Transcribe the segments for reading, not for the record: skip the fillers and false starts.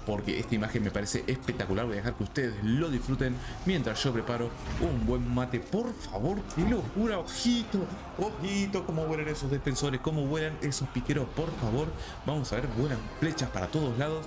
porque esta imagen me parece espectacular. Voy a dejar que ustedes lo disfruten mientras yo preparo un buen mate. Por favor, qué locura, ojito, ojito, cómo vuelan esos defensores, cómo vuelan esos piqueros, por favor. Vamos a ver, vuelan flechas para todos lados.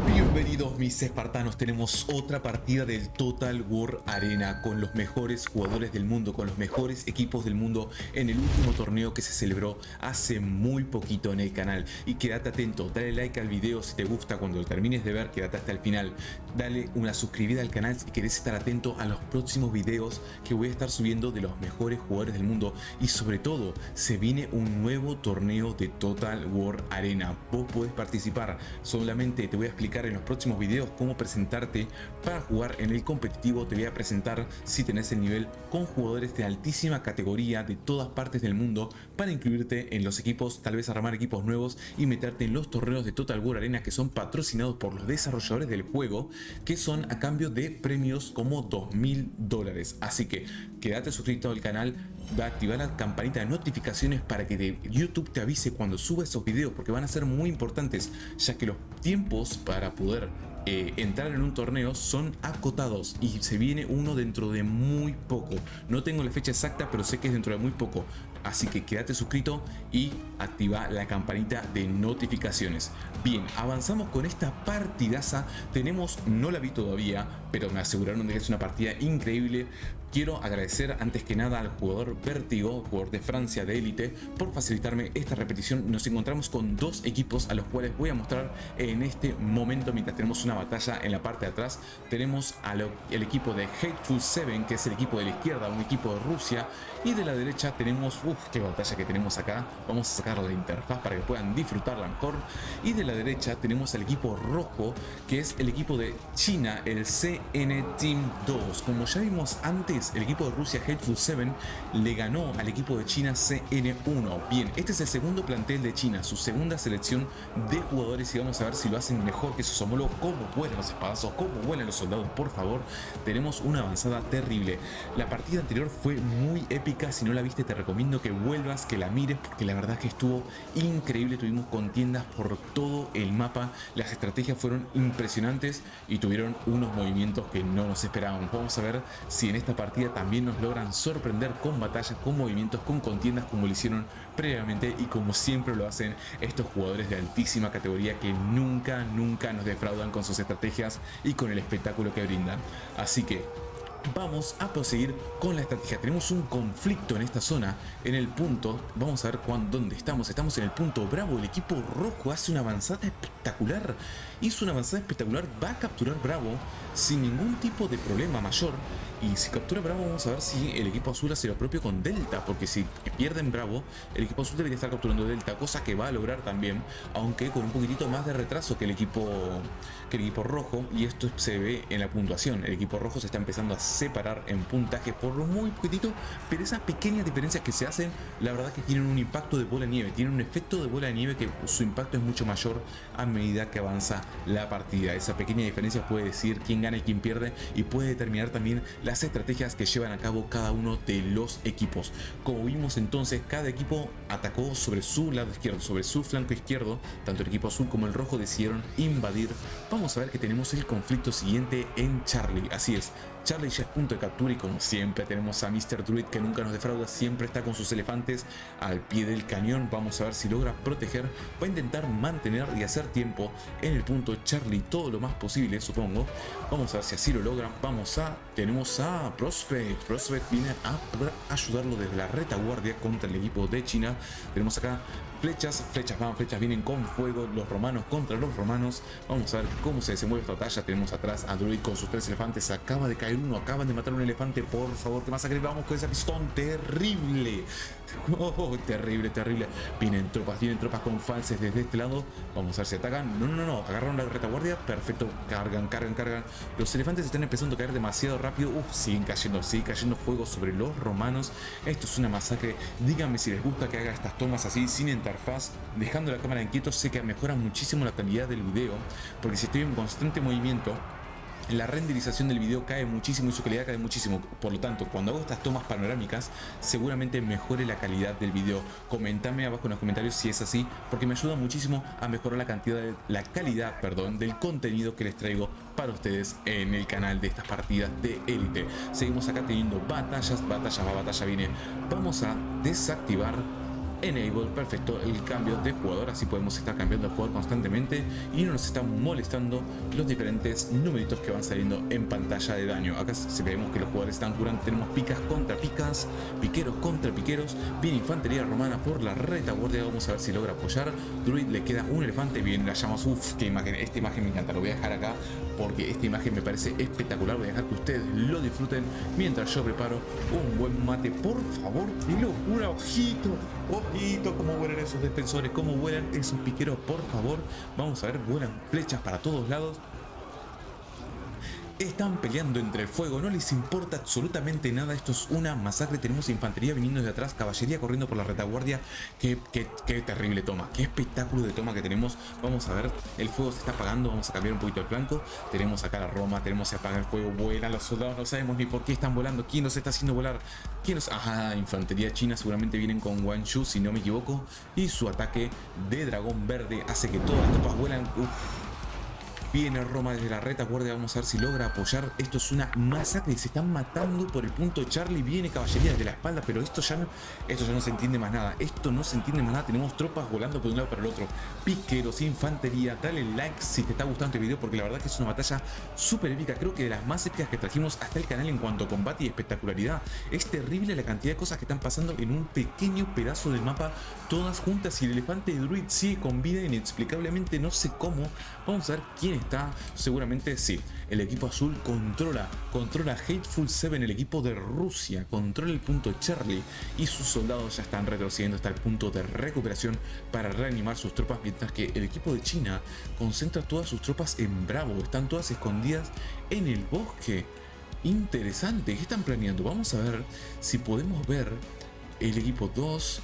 Bienvenidos mis espartanos, tenemos otra partida del Total War Arena con los mejores jugadores del mundo, con los mejores equipos del mundo en el último torneo que se celebró hace muy poquito en el canal. Y quédate atento, dale like al video si te gusta, cuando lo termines de ver quédate hasta el final, dale una suscribida al canal si querés estar atento a los próximos videos que voy a estar subiendo de los mejores jugadores del mundo. Y sobre todo, se viene un nuevo torneo de Total War Arena, vos podés participar, solamente te voy a explicar en los próximos videos cómo presentarte para jugar en el competitivo. Te voy a presentar si tenés el nivel con jugadores de altísima categoría de todas partes del mundo para incluirte en los equipos, tal vez armar equipos nuevos y meterte en los torneos de Total War Arena que son patrocinados por los desarrolladores del juego, que son a cambio de premios como $2000. Así que quédate suscrito al canal, va a activar la campanita de notificaciones para que YouTube te avise cuando suba esos videos, porque van a ser muy importantes, ya que los tiempos para poder entrar en un torneo son acotados y se viene uno dentro de muy poco. No tengo la fecha exacta, pero sé que es dentro de muy poco. Así que quédate suscrito y activa la campanita de notificaciones. Bien, avanzamos con esta partidaza. Tenemos, no la vi todavía, pero me aseguraron de que es una partida increíble. Quiero agradecer antes que nada al jugador Vértigo, jugador de Francia de élite, por facilitarme esta repetición. Nos encontramos con dos equipos a los cuales voy a mostrar en este momento mientras tenemos una batalla en la parte de atrás. Tenemos el equipo de Hateful Seven, que es el equipo de la izquierda, un equipo de Rusia, y de la derecha tenemos, qué batalla que tenemos acá. Vamos a sacar la interfaz para que puedan disfrutarla mejor. Y de la derecha tenemos el equipo rojo, que es el equipo de China, el CN Team 2. Como ya vimos antes, el equipo de Rusia Hateful Seven le ganó al equipo de China CN1. Bien, este es el segundo plantel de China, su segunda selección de jugadores, y vamos a ver si lo hacen mejor que sus homólogos. Cómo vuelan los espadazos, cómo vuelan los soldados, por favor. Tenemos una avanzada terrible. La partida anterior fue muy épica. Si no la viste, te recomiendo que vuelvas, que la mires, porque la verdad que estuvo increíble. Tuvimos contiendas por todo el mapa, las estrategias fueron impresionantes y tuvieron unos movimientos que no nos esperábamos. Vamos a ver si en esta partida también nos logran sorprender con batallas, con movimientos, con contiendas como lo hicieron previamente y como siempre lo hacen estos jugadores de altísima categoría que nunca nos defraudan con sus estrategias y con el espectáculo que brindan. Así que vamos a proseguir con la estrategia. Tenemos un conflicto en esta zona, en el punto, vamos a ver dónde estamos. Estamos en el punto Bravo. El equipo rojo hace una avanzada espectacular. Hizo una avanzada espectacular, va a capturar Bravo sin ningún tipo de problema mayor. Y si captura Bravo, vamos a ver si el equipo azul hace lo propio con Delta, porque si pierden Bravo, el equipo azul debería estar capturando Delta, cosa que va a lograr también, aunque con un poquitito más de retraso que el equipo rojo. Y esto se ve en la puntuación. El equipo rojo se está empezando a separar en puntaje por muy poquitito, pero esas pequeñas diferencias que se hacen, la verdad que tienen un impacto de bola de nieve, tienen un efecto de bola de nieve que su impacto es mucho mayor a medida que avanza la partida. Esa pequeña diferencia puede decir quién gana y quién pierde, y puede determinar también las estrategias que llevan a cabo cada uno de los equipos. Como vimos entonces, cada equipo atacó sobre su lado izquierdo, sobre su flanco izquierdo. Tanto el equipo azul como el rojo decidieron invadir. Vamos a ver que tenemos el conflicto siguiente en Charlie. Así es, Charlie ya es punto de captura y como siempre tenemos a Mr. Druid, que nunca nos defrauda, siempre está con sus elefantes al pie del cañón. Vamos a ver si logra proteger, va a intentar mantener y hacer tiempo en el punto Charlie todo lo más posible, supongo. Vamos a ver si así lo logran. Tenemos a Prospect. Prospect viene a ayudarlo desde la retaguardia contra el equipo de China. Tenemos acá flechas van, flechas vienen con fuego, los romanos contra los romanos. Vamos a ver cómo se desenvuelve esta batalla. Tenemos atrás a Druid con sus 3 elefantes, acaba de caer uno, acaban de matar un elefante, por favor, que masacre. Vamos con esa pistón, terrible. Terrible. Vienen tropas con falses desde este lado. Vamos a ver si atacan. No, agarraron la retaguardia, perfecto, cargan. Los elefantes están empezando a caer demasiado rápido. Siguen cayendo fuego sobre los romanos. Esto es una masacre. Díganme si les gusta que haga estas tomas así, sin interfaz, dejando la cámara en quieto. Sé que mejora muchísimo la calidad del video, porque si estoy en constante movimiento la renderización del video cae muchísimo y su calidad cae muchísimo. Por lo tanto, cuando hago estas tomas panorámicas, seguramente mejore la calidad del video. Comentame abajo en los comentarios si es así, porque me ayuda muchísimo a mejorar la calidad, perdón, del contenido que les traigo para ustedes en el canal de estas partidas de élite. Seguimos acá teniendo batallas, batalla va, batalla viene. Vamos a desactivar Enable, perfecto, el cambio de jugador, así podemos estar cambiando de jugador constantemente y no nos están molestando los diferentes numeritos que van saliendo en pantalla de daño. Acá si vemos que los jugadores están curando, tenemos picas contra picas, piqueros contra piqueros, viene infantería romana por la retaguardia, vamos a ver si logra apoyar. Druid le queda un elefante, bien, la llamamos, uff, qué imagen, esta imagen me encanta, lo voy a dejar acá porque esta imagen me parece espectacular, voy a dejar que ustedes lo disfruten mientras yo preparo un buen mate, por favor, qué locura, ojito, ojito, cómo vuelan esos defensores, cómo vuelan esos piqueros, por favor, vamos a ver, vuelan flechas para todos lados. Están peleando entre el fuego, no les importa absolutamente nada, esto es una masacre. Tenemos infantería viniendo de atrás, caballería corriendo por la retaguardia. Qué terrible toma, qué espectáculo de toma que tenemos. Vamos a ver, el fuego se está apagando, vamos a cambiar un poquito el flanco. Tenemos acá la Roma, tenemos se apaga el fuego, vuelan los soldados, no sabemos ni por qué están volando. ¿Quién los está haciendo volar? ¿Quién los...? Ajá, infantería china, seguramente vienen con Wan Shu, si no me equivoco. Y su ataque de dragón verde hace que todas las tropas vuelan. Uf. Viene Roma desde la retaguardia, vamos a ver si logra apoyar. Esto es una masacre, se están matando por el punto de Charlie. Viene caballería desde la espalda, pero esto ya no se entiende más nada. Esto no se entiende más nada, tenemos tropas volando por un lado para el otro. Piqueros, infantería, dale like si te está gustando este video, porque la verdad que es una batalla súper épica. Creo que de las más épicas que trajimos hasta el canal en cuanto a combate y espectacularidad. Es terrible la cantidad de cosas que están pasando en un pequeño pedazo del mapa, todas juntas, y el elefante de Druid sigue con vida inexplicablemente, no sé cómo. Vamos a ver quién está, seguramente sí, el equipo azul controla Hateful Seven, el equipo de Rusia, controla el punto Charlie y sus soldados ya están retrocediendo hasta el punto de recuperación para reanimar sus tropas, mientras que el equipo de China concentra todas sus tropas en Bravo, están todas escondidas en el bosque. Interesante, ¿qué están planeando? Vamos a ver si podemos ver el equipo 2,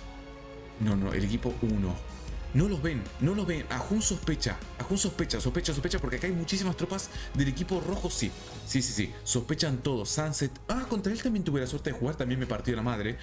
no, el equipo 1. No los ven, Ajun sospecha, porque acá hay muchísimas tropas del equipo rojo, sí, sospechan todos. Sunset, contra él también tuve la suerte de jugar, también me partió la madre.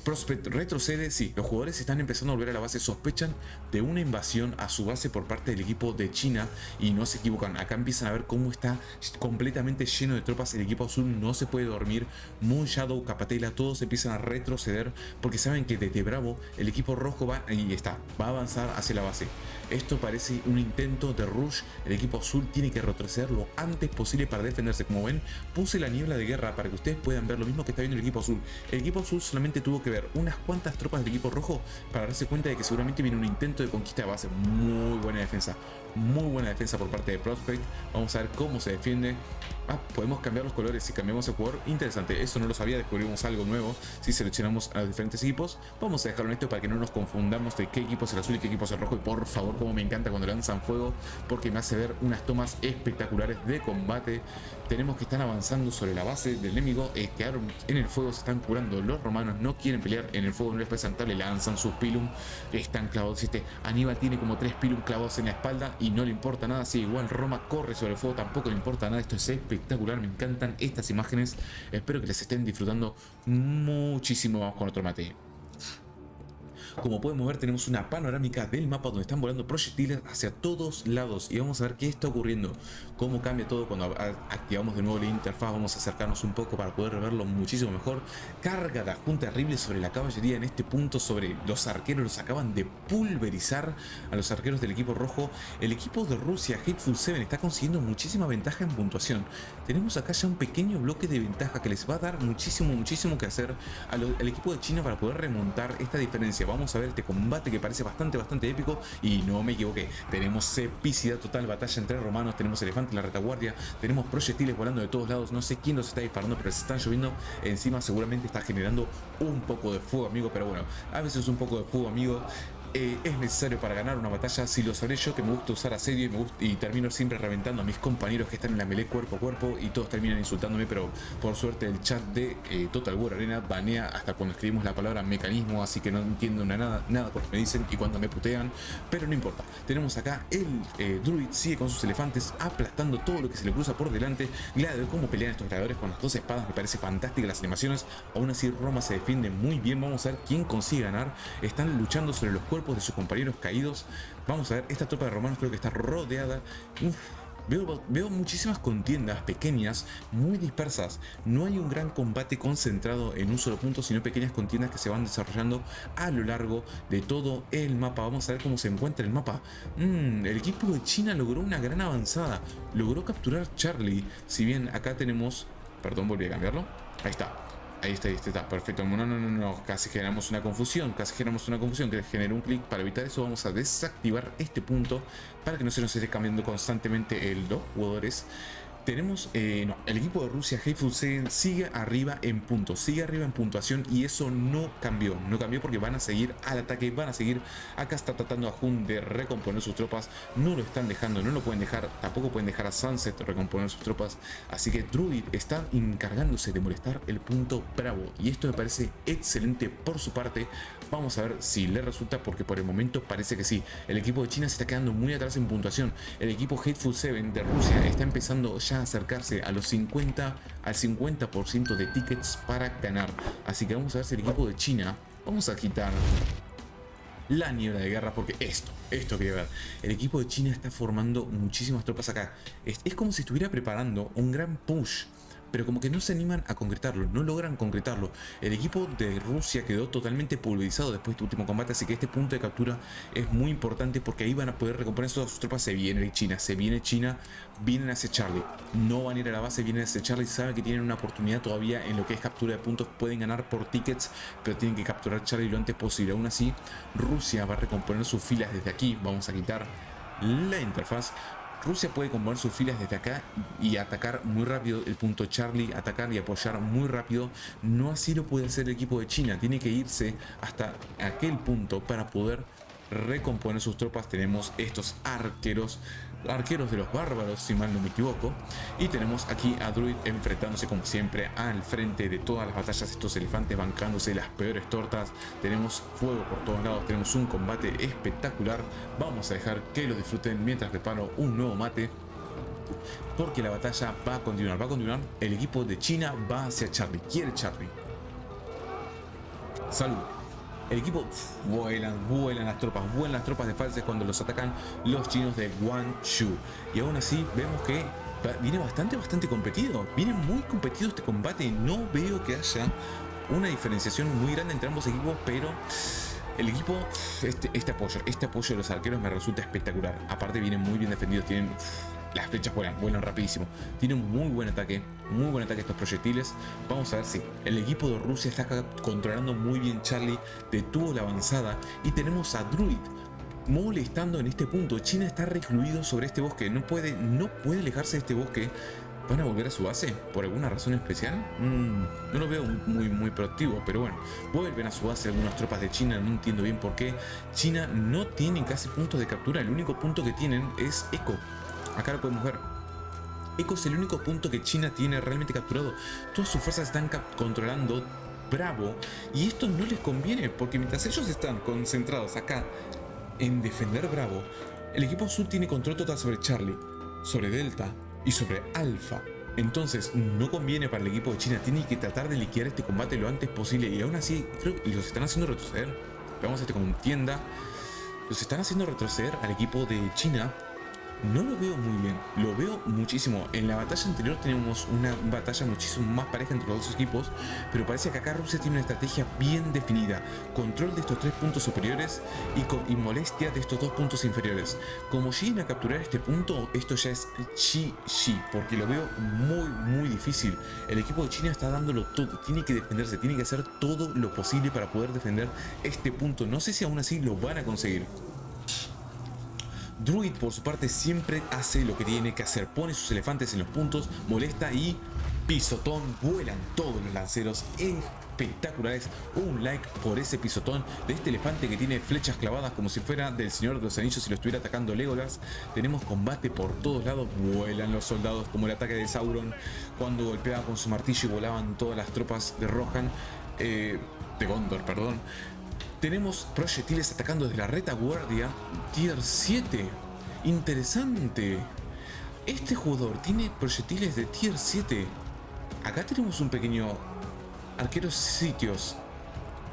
Prospect retrocede, sí, los jugadores están empezando a volver a la base, sospechan de una invasión a su base por parte del equipo de China y no se equivocan, acá empiezan a ver cómo está completamente lleno de tropas, el equipo azul no se puede dormir, Moon Shadow, Capatela, todos empiezan a retroceder porque saben que desde Bravo el equipo rojo va a avanzar hacia la base. Esto parece un intento de rush, el equipo azul tiene que retroceder lo antes posible para defenderse. Como ven, puse la niebla de guerra para que ustedes puedan ver lo mismo que está viendo el equipo azul. El equipo azul solamente tuvo que ver unas cuantas tropas del equipo rojo para darse cuenta de que seguramente viene un intento de conquista de base. Muy buena defensa por parte de Prospect. Vamos a ver cómo se defiende. Podemos cambiar los colores si cambiamos el jugador. Interesante, eso no lo sabía, descubrimos algo nuevo si seleccionamos a los diferentes equipos. Vamos a dejarlo en esto para que no nos confundamos de qué equipo es el azul y qué equipo es el rojo. Y por favor, como me encanta cuando lanzan fuego, porque me hace ver unas tomas espectaculares de combate. Tenemos que estar avanzando sobre la base del enemigo, quedaron en el fuego, se están curando. Los romanos no quieren pelear en el fuego, no les parece rentable, lanzan sus pilum, están clavados. Aníbal tiene como 3 pilum clavados en la espalda y no le importa nada. Sí, igual Roma corre sobre el fuego, tampoco le importa nada. Esto es espectacular, me encantan estas imágenes, espero que les estén disfrutando muchísimo. Vamos con otro mate. Como podemos ver, tenemos una panorámica del mapa donde están volando proyectiles hacia todos lados y vamos a ver qué está ocurriendo, cómo cambia todo cuando activamos de nuevo la interfaz. Vamos a acercarnos un poco para poder verlo muchísimo mejor. Carga de Ajun terrible sobre la caballería en este punto, sobre los arqueros, los acaban de pulverizar a los arqueros del equipo rojo. El equipo de Rusia, Hateful Seven, está consiguiendo muchísima ventaja en puntuación. Tenemos acá ya un pequeño bloque de ventaja que les va a dar muchísimo que hacer al equipo de China para poder remontar esta diferencia. Vamos a ver este combate que parece bastante épico y no me equivoqué. Tenemos epicidad total, batalla entre romanos, tenemos elefante en la retaguardia, tenemos proyectiles volando de todos lados. No sé quién los está disparando, pero se están lloviendo encima, seguramente está generando un poco de fuego amigo, pero bueno, a veces un poco de fuego amigo es necesario para ganar una batalla. Si lo sabré yo, que me gusta usar asedio y termino siempre reventando a mis compañeros que están en la melee cuerpo a cuerpo y todos terminan insultándome, pero por suerte el chat de Total War Arena banea hasta cuando escribimos la palabra mecanismo, así que no entiendo nada cuando me dicen y cuando me putean, pero no importa. Tenemos acá el Druid sigue con sus elefantes aplastando todo lo que se le cruza por delante. Gladiador, cómo pelean estos gladiadores con las dos espadas, me parece fantástica las animaciones. Aún así Roma se defiende muy bien. Vamos a ver quién consigue ganar. Están luchando sobre los cuerpos de sus compañeros caídos. Vamos a ver, esta tropa de romanos creo que está rodeada. Veo muchísimas contiendas pequeñas, muy dispersas. No hay un gran combate concentrado en un solo punto, sino pequeñas contiendas que se van desarrollando a lo largo de todo el mapa. Vamos a ver cómo se encuentra el mapa. El equipo de China logró una gran avanzada. Logró capturar Charlie. Si bien acá tenemos... Perdón, volví a cambiarlo. Ahí está. Ahí está, perfecto. No, casi generamos una confusión, que generó un clic. Para evitar eso vamos a desactivar este punto para que no se nos esté cambiando constantemente los jugadores. Tenemos, el equipo de Rusia, Hateful Seven, sigue arriba en puntos, sigue arriba en puntuación y eso no cambió porque van a seguir al ataque, van a seguir. Acá está tratando a Hun de recomponer sus tropas, no lo están dejando, no lo pueden dejar, tampoco pueden dejar a Sunset recomponer sus tropas, así que Druid está encargándose de molestar el punto Bravo y esto me parece excelente por su parte. Vamos a ver si le resulta, porque por el momento parece que sí. El equipo de China se está quedando muy atrás en puntuación. El equipo Hateful Seven de Rusia está empezando ya a acercarse a los 50% de tickets para ganar. Así que vamos a ver si el equipo de China... Vamos a quitar la niebla de guerra, porque esto quería ver. El equipo de China está formando muchísimas tropas acá. Es como si estuviera preparando un gran push, pero como que no se animan a concretarlo, no logran concretarlo. El equipo de Rusia quedó totalmente pulverizado después de este último combate, así que este punto de captura es muy importante porque ahí van a poder recomponer todas sus tropas. Se viene China, vienen hacia Charlie. No van a ir a la base, vienen hacia Charlie. Saben que tienen una oportunidad todavía en lo que es captura de puntos, pueden ganar por tickets, pero tienen que capturar Charlie lo antes posible. Aún así, Rusia va a recomponer sus filas desde aquí. Vamos a quitar la interfaz. Rusia puede componer sus filas desde acá y atacar muy rápido el punto Charlie, atacar y apoyar muy rápido. No así lo puede hacer el equipo de China, tiene que irse hasta aquel punto para poder recomponer sus tropas. Tenemos estos arqueros de los bárbaros, si mal no me equivoco, y tenemos aquí a Druid enfrentándose como siempre al frente de todas las batallas. Estos elefantes bancándose las peores tortas. Tenemos fuego por todos lados, tenemos un combate espectacular. Vamos a dejar que lo disfruten mientras preparo un nuevo mate, porque la batalla va a continuar, El equipo de China va hacia Charlie, quiere Charlie. Salud. El equipo vuelan las tropas de Falses cuando los atacan los chinos de Guangzhou. Y aún así vemos que viene bastante competido. Viene muy competido este combate. No veo que haya una diferenciación muy grande entre ambos equipos, pero el equipo, este apoyo de los arqueros me resulta espectacular. Aparte vienen muy bien defendidos, tienen... Las flechas vuelan rapidísimo. Tienen un muy buen ataque estos proyectiles. Vamos a ver si el equipo de Rusia está controlando muy bien Charlie. Detuvo la avanzada y tenemos a Druid molestando en este punto. China está recluido sobre este bosque. No puede alejarse de este bosque. ¿Van a volver a su base? ¿Por alguna razón especial? No lo veo muy proactivo, pero bueno. Vuelven a su base algunas tropas de China. No entiendo bien por qué. China no tiene casi puntos de captura. El único punto que tienen es Eco. Acá lo podemos ver. Eco es el único punto que China tiene realmente capturado. Todas sus fuerzas están controlando Bravo. Y esto no les conviene, porque mientras ellos están concentrados acá en defender Bravo, el equipo azul tiene control total sobre Charlie, sobre Delta y sobre Alpha. Entonces no conviene para el equipo de China. Tiene que tratar de liquidar este combate lo antes posible. Y aún así creo que los están haciendo retroceder. Veamos esta contienda. Los están haciendo retroceder al equipo de China. No lo veo muy bien, lo veo muchísimo. En la batalla anterior tenemos una batalla muchísimo más pareja entre los dos equipos, pero parece que acá Rusia tiene una estrategia bien definida. Control de estos 3 puntos superiores y molestia de estos 2 puntos inferiores. Como lleguen a capturar este punto, esto ya es GG, porque lo veo muy difícil. El equipo de China está dándolo todo, tiene que defenderse, tiene que hacer todo lo posible para poder defender este punto. No sé si aún así lo van a conseguir. Druid por su parte siempre hace lo que tiene que hacer, pone sus elefantes en los puntos, molesta y pisotón, vuelan todos los lanceros espectaculares. Un like por ese pisotón de este elefante que tiene flechas clavadas como si fuera del Señor de los Anillos y lo estuviera atacando Legolas. Tenemos combate por todos lados, vuelan los soldados como el ataque de Sauron cuando golpeaba con su martillo y volaban todas las tropas de Rohan, de Gondor, perdón. Tenemos proyectiles atacando desde la retaguardia, tier 7. Interesante. Este jugador tiene proyectiles de tier 7. Acá tenemos un pequeño arqueros sitios.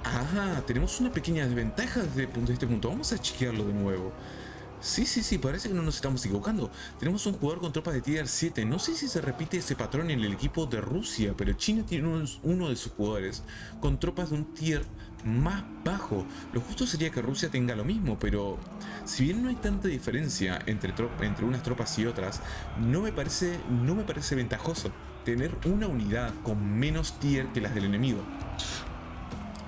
Ajá, tenemos una pequeña desventaja desde este punto. Vamos a chequearlo de nuevo. Sí, parece que no nos estamos equivocando. Tenemos un jugador con tropas de tier 7. No sé si se repite ese patrón en el equipo de Rusia, pero China tiene uno de sus jugadores con tropas de un tier más bajo. Lo justo sería que Rusia tenga lo mismo, pero si bien no hay tanta diferencia entre unas tropas y otras, no me parece ventajoso tener una unidad con menos tier que las del enemigo.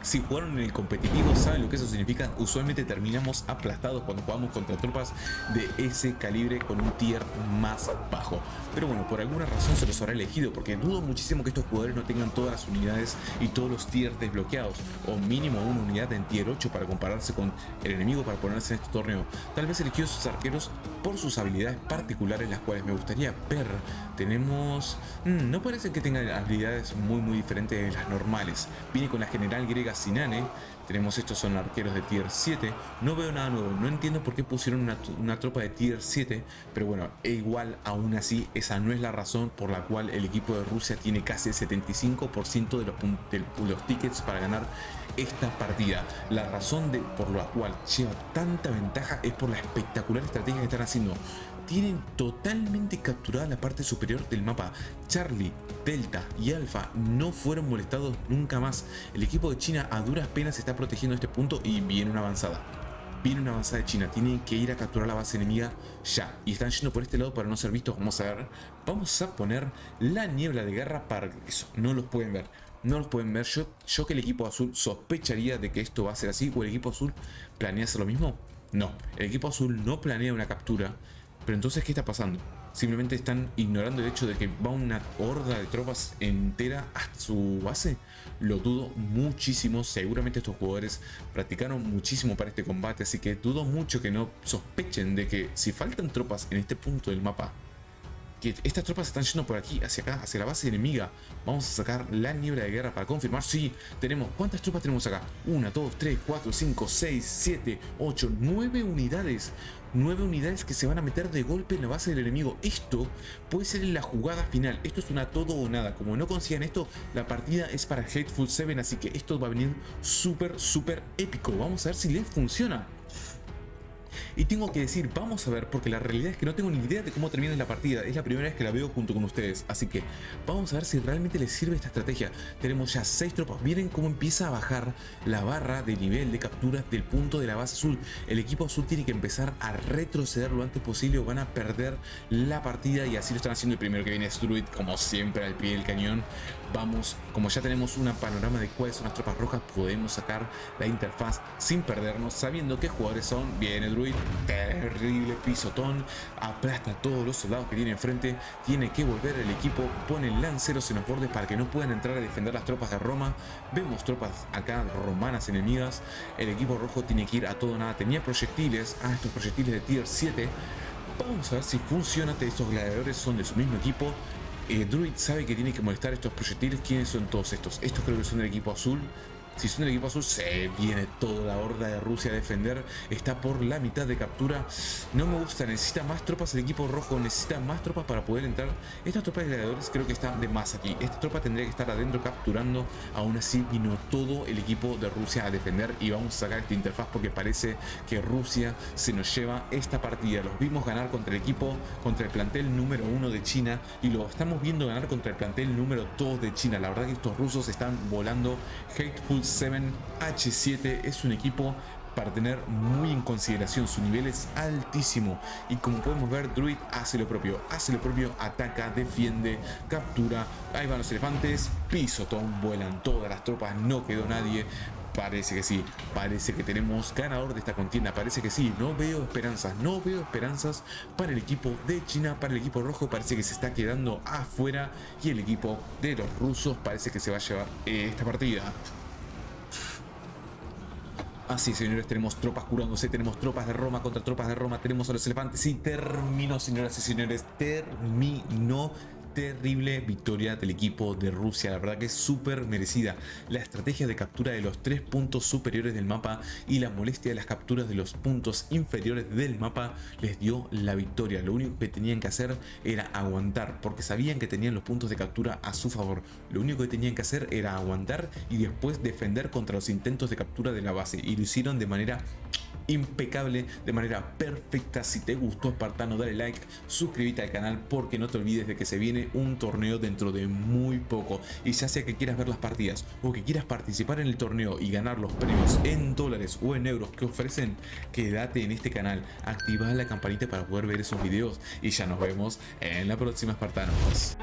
Si jugaron en el competitivo saben lo que eso significa. Usualmente terminamos aplastados cuando jugamos contra tropas de ese calibre con un tier más bajo. Pero bueno, por alguna razón se los habrá elegido, porque dudo muchísimo que estos jugadores no tengan todas las unidades y todos los tiers desbloqueados, o mínimo una unidad en tier 8 para compararse con el enemigo para ponerse en este torneo. Tal vez eligió sus arqueros por sus habilidades particulares, las cuales me gustaría ver. Tenemos... no parece que tengan habilidades muy diferentes de las normales. Viene con la general griega Sinane. Tenemos estos son arqueros de tier 7. No veo nada nuevo. No entiendo por qué pusieron una tropa de tier 7. Pero bueno, igual aún así esa no es la razón por la cual el equipo de Rusia tiene casi el 75% de los tickets para ganar esta partida. La razón por la cual lleva tanta ventaja es por la espectacular estrategia que están haciendo. Tienen totalmente capturada la parte superior del mapa. Charlie, Delta y Alpha no fueron molestados nunca más. El equipo de China a duras penas está protegiendo este punto y viene una avanzada. Viene una avanzada de China. Tienen que ir a capturar la base enemiga ya. Y están yendo por este lado para no ser vistos. Vamos a ver. Vamos a poner la niebla de guerra para que eso no los pueden ver. No los pueden ver. Yo que el equipo azul sospecharía de que esto va a ser así. ¿O el equipo azul planea hacer lo mismo? No. El equipo azul no planea una captura. Pero entonces, ¿qué está pasando? Simplemente están ignorando el hecho de que va una horda de tropas entera hasta su base. Lo dudo muchísimo. Seguramente estos jugadores practicaron muchísimo para este combate, así que dudo mucho que no sospechen de que si faltan tropas en este punto del mapa, que estas tropas están yendo por aquí, hacia acá, hacia la base enemiga. Vamos a sacar la niebla de guerra para confirmar. Sí, tenemos. ¿Cuántas tropas tenemos acá? 1, 2, 3, 4, 5, 6, 7, 8, 9 unidades. 9 unidades que se van a meter de golpe en la base del enemigo. Esto puede ser la jugada final. Esto es una todo o nada. Como no consigan esto, la partida es para Hateful 7. Así que esto va a venir súper épico. Vamos a ver si les funciona. Y tengo que decir, vamos a ver, porque la realidad es que no tengo ni idea de cómo termina la partida. Es la primera vez que la veo junto con ustedes. Así que vamos a ver si realmente les sirve esta estrategia. Tenemos ya 6 tropas. Miren cómo empieza a bajar la barra de nivel de captura del punto de la base azul. El equipo azul tiene que empezar a retroceder lo antes posible o van a perder la partida. Y así lo están haciendo. El primero que viene es Druid, como siempre, al pie del cañón. Vamos, como ya tenemos un panorama de cuáles son las tropas rojas, podemos sacar la interfaz sin perdernos, sabiendo qué jugadores son. Viene Druid, terrible pisotón, aplasta a todos los soldados que tiene enfrente. Tiene que volver el equipo, pone lanceros en los bordes para que no puedan entrar a defender las tropas de Roma. Vemos tropas acá romanas enemigas. El equipo rojo tiene que ir a todo o nada. Tenía proyectiles, estos proyectiles de tier 7. Vamos a ver si funciona. Estos gladiadores son de su mismo equipo. Druid sabe que tiene que molestar estos proyectiles. ¿Quiénes son todos estos? Estos creo que son del equipo azul. Si son del equipo azul, se viene toda la horda de Rusia a defender. Está por la mitad de captura. No me gusta, necesita más tropas. El equipo rojo necesita más tropas para poder entrar. Estas tropas de gladiadores creo que están de más aquí. Esta tropa tendría que estar adentro capturando. Aún así vino todo el equipo de Rusia a defender. Y vamos a sacar esta interfaz porque parece que Rusia se nos lleva esta partida. Los vimos ganar contra el plantel número 1 de China. Y lo estamos viendo ganar contra el plantel número 2 de China. La verdad que estos rusos están volando. Hateful 7 H7 es un equipo para tener muy en consideración. Su nivel es altísimo y como podemos ver, Druid hace lo propio, ataca, defiende, captura. Ahí van los elefantes, pisotón, vuelan todas las tropas, no quedó nadie. Parece que sí, parece que tenemos ganador de esta contienda, parece que sí, no veo esperanzas para el equipo de China, para el equipo rojo parece que se está quedando afuera y el equipo de los rusos parece que se va a llevar esta partida. Así, señores, tenemos tropas curándose, tenemos tropas de Roma contra tropas de Roma, tenemos a los elefantes y terminó, señoras y señores, terminó. Terrible victoria del equipo de Rusia, la verdad que es súper merecida. La estrategia de captura de los 3 puntos superiores del mapa y la molestia de las capturas de los puntos inferiores del mapa les dio la victoria. Lo único que tenían que hacer era aguantar, porque sabían que tenían los puntos de captura a su favor. Lo único que tenían que hacer era aguantar y después defender contra los intentos de captura de la base, y lo hicieron de manera impecable, de manera perfecta. Si te gustó, espartano, dale like, suscríbete al canal porque no te olvides de que se viene un torneo dentro de muy poco, y ya sea que quieras ver las partidas o que quieras participar en el torneo y ganar los premios en dólares o en euros que ofrecen, quédate en este canal, activa la campanita para poder ver esos videos y ya nos vemos en la próxima, espartanos.